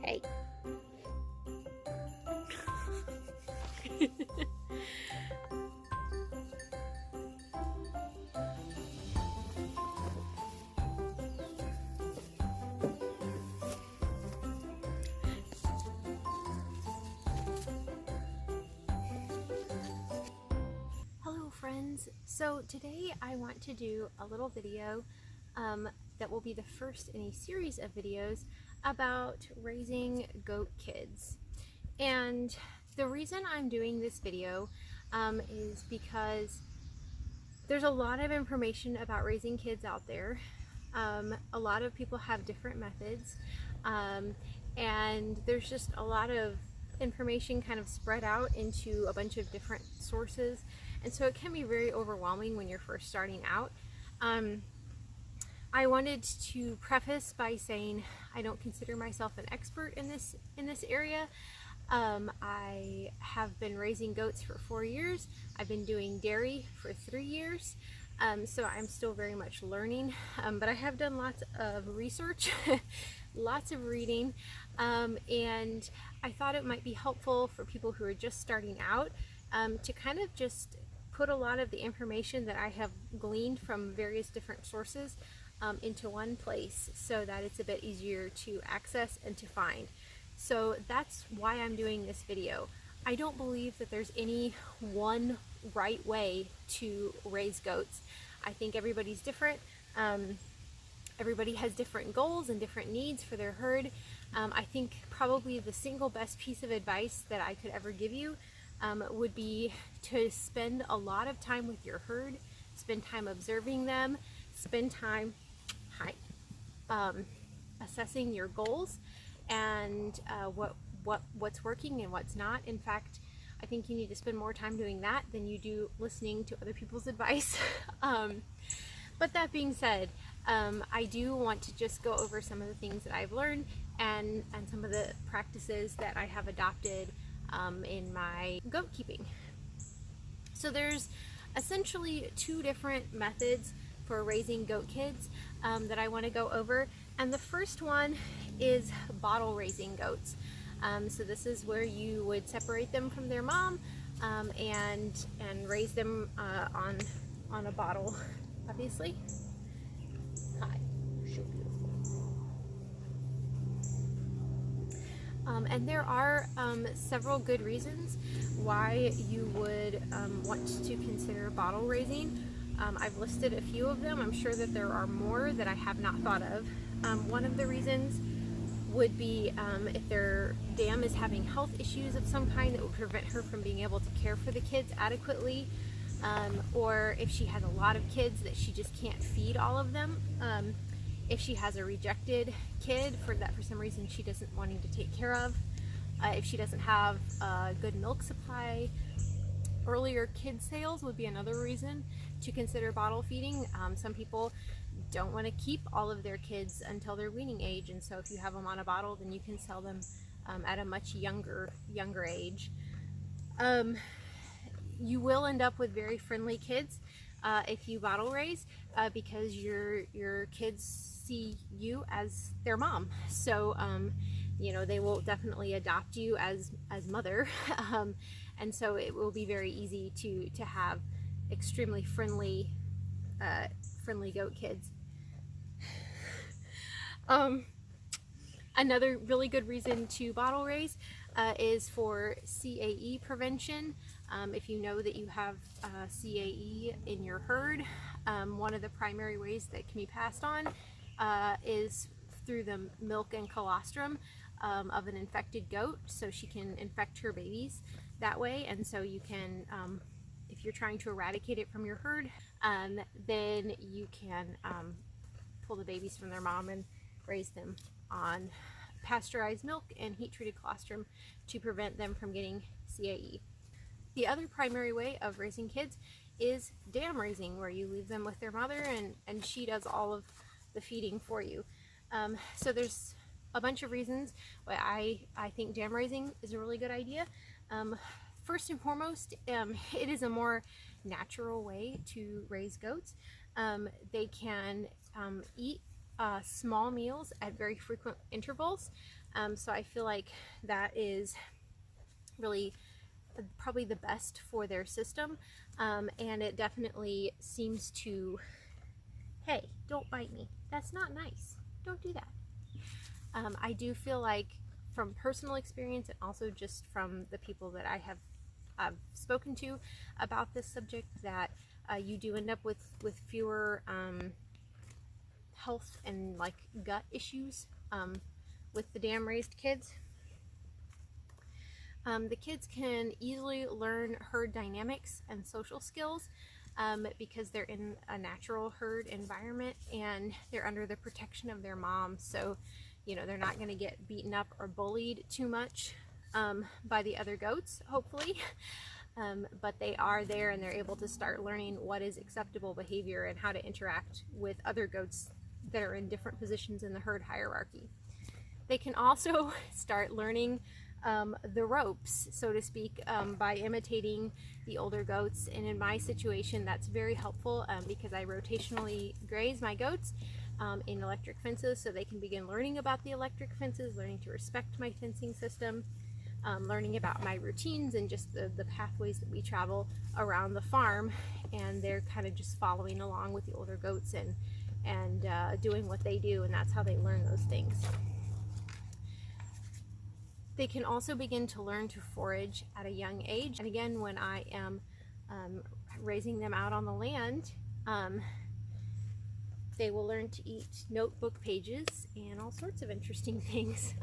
Hey. Hello friends, so today I want to do a little video that will be the first in a series of videos about raising goat kids. And the reason I'm doing this video is because there's a lot of information about raising kids out there. A lot of people have different methods, and there's just a lot of information kind of spread out into a bunch of different sources, and so it can be very overwhelming when you're first starting out. I wanted to preface by saying I don't consider myself an expert in this area. I have been raising goats for 4 years. I've been doing dairy for 3 years. So I'm still very much learning, but I have done lots of research, lots of reading, and I thought it might be helpful for people who are just starting out to kind of just put a lot of the information that I have gleaned from various different sources into one place so that it's a bit easier to access and to find. So that's why I'm doing this video. I don't believe that there's any one right way to raise goats. I think everybody's different. Everybody has different goals and different needs for their herd. I think probably the single best piece of advice that I could ever give you would be to spend a lot of time with your herd, spend time observing them, spend time assessing your goals and what's working and what's not. In fact, I think you need to spend more time doing that than you do listening to other people's advice. But that being said, I do want to just go over some of the things that I've learned and some of the practices that I have adopted in my goat keeping. So there's essentially 2 different methods for raising goat kids that I want to go over, and the first one is bottle raising goats. So this is where you would separate them from their mom and raise them on a bottle, obviously. Hi, so beautiful. And there are several good reasons why you would want to consider bottle raising. I've listed a few of them. I'm sure that there are more that I have not thought of. One of the reasons would be if their dam is having health issues of some kind that would prevent her from being able to care for the kids adequately, or if she has a lot of kids that she just can't feed all of them, if she has a rejected kid that for some reason she doesn't wanting to take care of, if she doesn't have a good milk supply. Earlier kid sales would be another reason to consider bottle feeding. Some people don't want to keep all of their kids until their weaning age, and so if you have them on a bottle, then you can sell them at a much younger age. You will end up with very friendly kids if you bottle raise because your kids see you as their mom. So you know, they will definitely adopt you as mother, and so it will be very easy to have extremely friendly goat kids. Another really good reason to bottle raise is for CAE prevention. If you know that you have CAE in your herd, one of the primary ways that can be passed on is through the milk and colostrum of an infected goat, so she can infect her babies that way. And so you can, if you're trying to eradicate it from your herd, then you can pull the babies from their mom and raise them on pasteurized milk and heat-treated colostrum to prevent them from getting CAE. The other primary way of raising kids is dam raising, where you leave them with their mother and she does all of the feeding for you. So there's a bunch of reasons why I think dam raising is a really good idea. First and foremost, it is a more natural way to raise goats. They can eat small meals at very frequent intervals. So I feel like that is really probably the best for their system. And it definitely seems to, hey, don't bite me. That's not nice. Don't do that. I do feel like from personal experience and also just from the people that I have spoken to about this subject that you do end up with fewer health and like gut issues with the dam raised kids. The kids can easily learn herd dynamics and social skills because they're in a natural herd environment and they're under the protection of their mom. So, you know, they're not going to get beaten up or bullied too much by the other goats, hopefully. But they are there and they're able to start learning what is acceptable behavior and how to interact with other goats that are in different positions in the herd hierarchy. They can also start learning the ropes, so to speak, by imitating the older goats. And in my situation, that's very helpful because I rotationally graze my goats in electric fences, so they can begin learning about the electric fences, learning to respect my fencing system, learning about my routines and just the pathways that we travel around the farm. And they're kind of just following along with the older goats and doing what they do, and that's how they learn those things. They can also begin to learn to forage at a young age. And again, when I am raising them out on the land, they will learn to eat notebook pages and all sorts of interesting things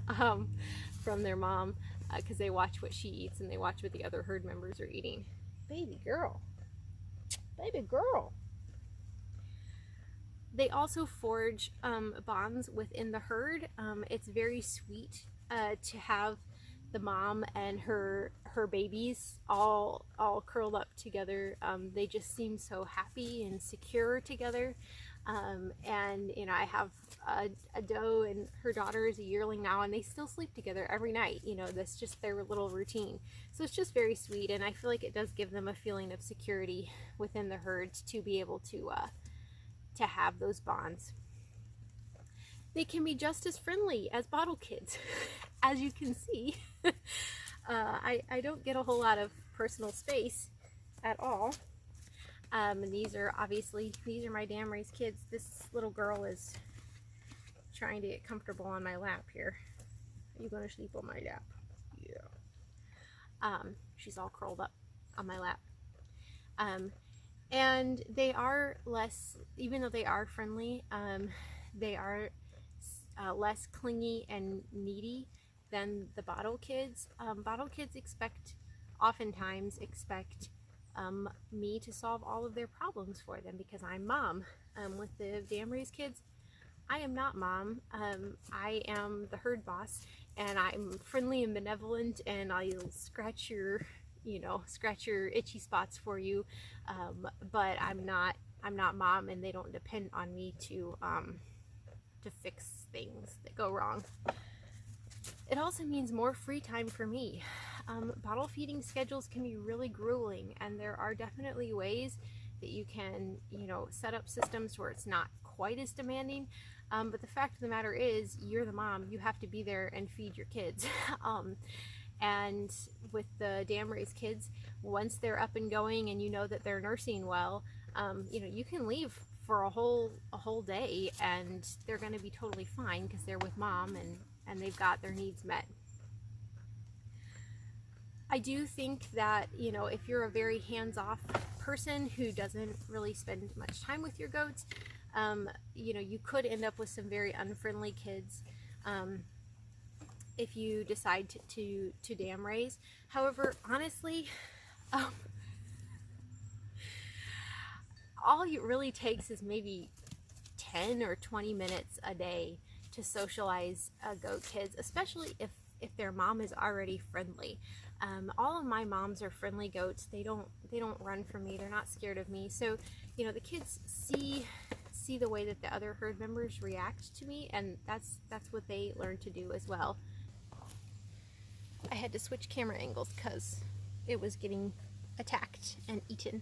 from their mom because they watch what she eats and they watch what the other herd members are eating. Baby girl. Baby girl. They also forge bonds within the herd. It's very sweet to have the mom and her babies all curled up together. They just seem so happy and secure together. And you know, I have a doe and her daughter is a yearling now, and they still sleep together every night. You know, that's just their little routine. So it's just very sweet, and I feel like it does give them a feeling of security within the herds to be able to have those bonds. They can be just as friendly as bottle kids, as you can see. I don't get a whole lot of personal space at all. And these are my dam raised kids. This little girl is trying to get comfortable on my lap here. Are you going to sleep on my lap? Yeah. She's all curled up on my lap. And they are less, even though they are friendly, they are less clingy and needy than the bottle kids. Bottle kids oftentimes expect me to solve all of their problems for them because I'm mom. With the dam raised kids, I am not mom. I am the herd boss, and I'm friendly and benevolent, and I'll scratch your itchy spots for you. But I'm not mom, and they don't depend on me to fix things that go wrong. It also means more free time for me. Bottle feeding schedules can be really grueling, and there are definitely ways that you can, set up systems where it's not quite as demanding. But the fact of the matter is, you're the mom. You have to be there and feed your kids. And with the dam raised kids, once they're up and going and you know that they're nursing well, you can leave for a whole day and they're going to be totally fine because they're with mom and they've got their needs met. I do think that, if you're a very hands-off person who doesn't really spend much time with your goats, you could end up with some very unfriendly kids if you decide to dam raise. However, honestly, all it really takes is maybe 10 or 20 minutes a day to socialize goat kids, especially if their mom is already friendly. All of my moms are friendly goats. They don't run from me. They're not scared of me. So, the kids see the way that the other herd members react to me, and that's what they learn to do as well. I had to switch camera angles because it was getting attacked and eaten.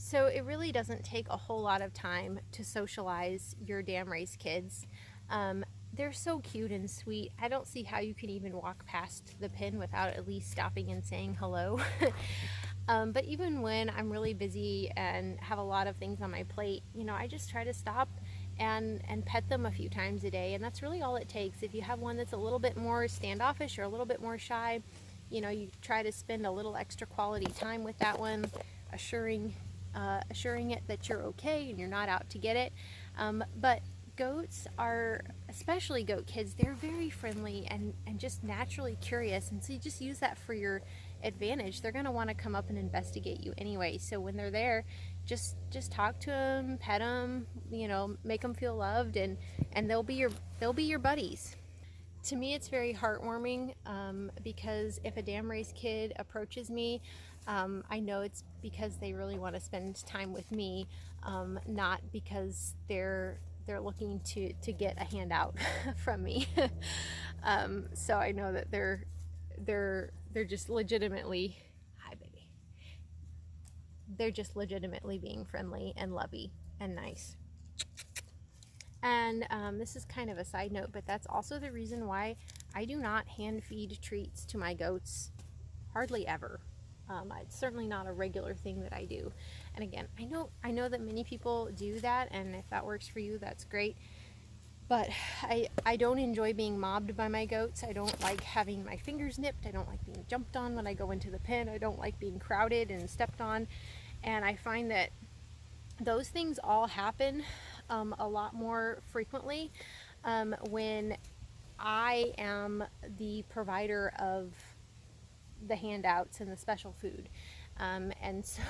So it really doesn't take a whole lot of time to socialize your dam raised kids. They're so cute and sweet. I don't see how you can even walk past the pen without at least stopping and saying hello. But even when I'm really busy and have a lot of things on my plate, you know, I just try to stop and pet them a few times a day, and that's really all it takes. If you have one that's a little bit more standoffish or a little bit more shy, you know, you try to spend a little extra quality time with that one, assuring it that you're okay and you're not out to get it. But goats are, especially goat kids, they're very friendly and just naturally curious, and so you just use that for your advantage. They're going to want to come up and investigate you anyway, so when they're there, just talk to them, pet them, you know, make them feel loved, and they'll be your buddies. To me, it's very heartwarming, because if a dam raised kid approaches me, I know it's because they really want to spend time with me, not because they're looking to get a handout from me. So I know that they're just legitimately, hi baby, they're just legitimately being friendly and lovey and nice. And this is kind of a side note, but that's also the reason why I do not hand feed treats to my goats, hardly ever. It's certainly not a regular thing that I do. And again, I know that many people do that, and if that works for you, that's great. But I don't enjoy being mobbed by my goats. I don't like having my fingers nipped. I don't like being jumped on when I go into the pen. I don't like being crowded and stepped on. And I find that those things all happen a lot more frequently when I am the provider of the handouts and the special food. And so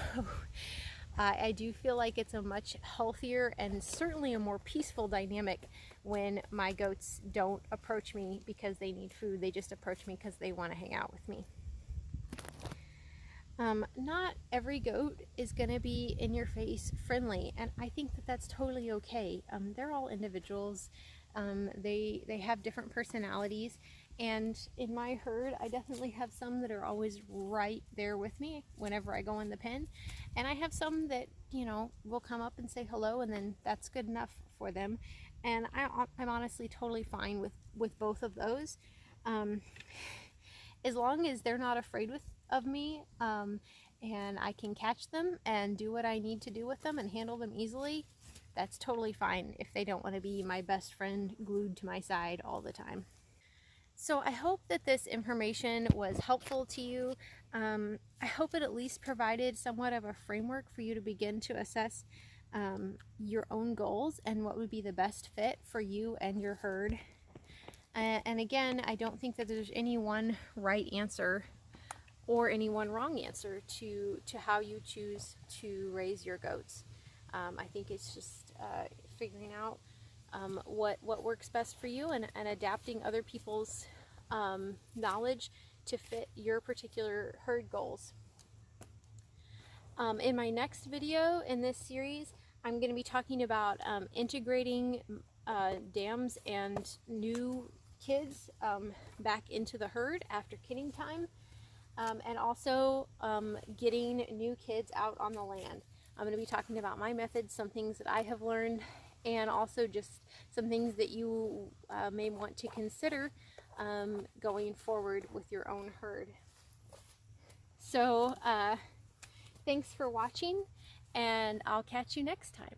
I do feel like it's a much healthier and certainly a more peaceful dynamic when my goats don't approach me because they need food. They just approach me because they want to hang out with me. Not every goat is going to be in your face friendly, and I think that that's totally okay. They're all individuals. They have different personalities, and in my herd I definitely have some that are always right there with me whenever I go in the pen, and I have some that, you know, will come up and say hello, and then that's good enough for them. And I'm honestly totally fine with both of those, as long as they're not afraid of me, and I can catch them and do what I need to do with them and handle them easily. That's totally fine if they don't want to be my best friend glued to my side all the time. So I hope that this information was helpful to you. I hope it at least provided somewhat of a framework for you to begin to assess your own goals and what would be the best fit for you and your herd. And again, I don't think that there's any one right answer or any one wrong answer to how you choose to raise your goats. I think it's just figuring out what works best for you, and adapting other people's knowledge to fit your particular herd goals. In my next video in this series, I'm going to be talking about integrating dams and new kids back into the herd after kidding time, and also getting new kids out on the land. I'm going to be talking about my methods, some things that I have learned, and also just some things that you may want to consider going forward with your own herd. So thanks for watching, and I'll catch you next time.